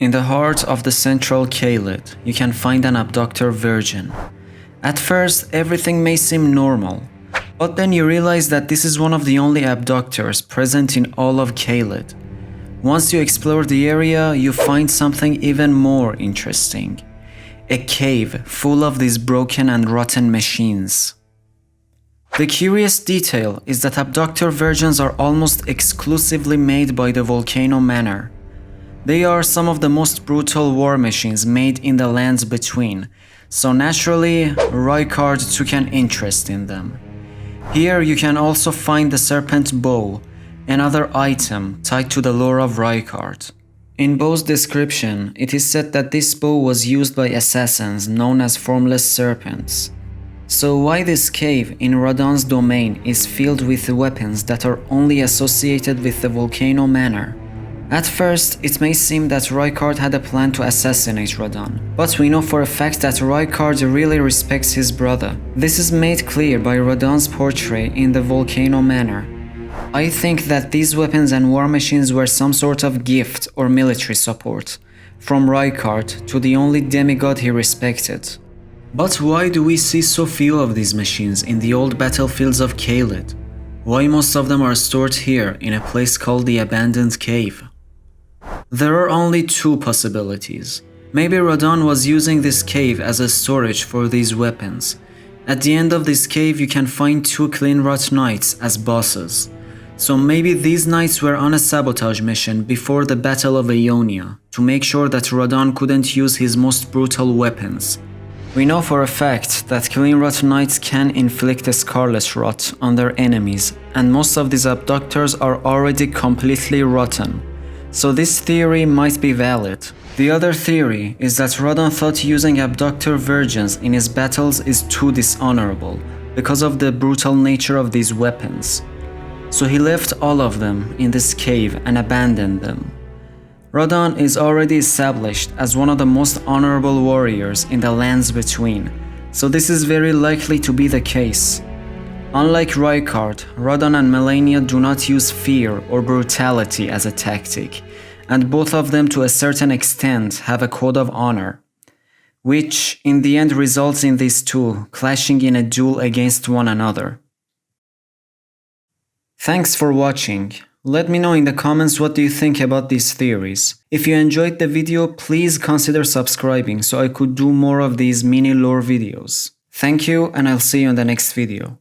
In the heart of the central caelid, you can find an abductor virgin. At first, everything may seem normal, but then you realize that this is one of the only abductors present in all of caelid. Once you explore the area, you find something even more interesting. A cave full of these broken and rotten machines. The curious detail is that abductor virgins are almost exclusively made by the Volcano Manor. They are some of the most brutal war machines made in the lands between, so naturally, Rykard took an interest in them. Here you can also find the Serpent Bow, another item tied to the lore of Rykard. In Bow's description, it is said that this bow was used by assassins known as Formless Serpents. So why this cave in Radahn's domain is filled with weapons that are only associated with the Volcano Manor? At first, it may seem that Rykard had a plan to assassinate Radahn, but we know for a fact that Rykard really respects his brother. This is made clear by Radahn's portrait in the Volcano Manor. I think that these weapons and war machines were some sort of gift or military support, from Rykard to the only demigod he respected. But why do we see so few of these machines in the old battlefields of caelid? Why most of them are stored here in a place called the Abandoned Cave? There are only two possibilities. Maybe Radahn was using this cave as a storage for these weapons. At the end of this cave you can find two Cleanrot knights as bosses. So maybe these knights were on a sabotage mission before the Battle of Ionia to make sure that Radahn couldn't use his most brutal weapons. We know for a fact that Cleanrot knights can inflict a scarlet rot on their enemies, and most of these abductors are already completely rotten. So this theory might be valid. The other theory is that Radahn thought using abductor virgins in his battles is too dishonorable because of the brutal nature of these weapons. So he left all of them in this cave and abandoned them. Radahn is already established as one of the most honorable warriors in the lands between, so this is very likely to be the case. Unlike Rykard, Radahn and Malenia do not use fear or brutality as a tactic, and both of them to a certain extent have a code of honor, which in the end results in these two clashing in a duel against one another. Thanks for watching. Let me know in the comments what do you think about these theories. If you enjoyed the video, please consider subscribing so I could do more of these mini lore videos. Thank you, and I'll see you in the next video.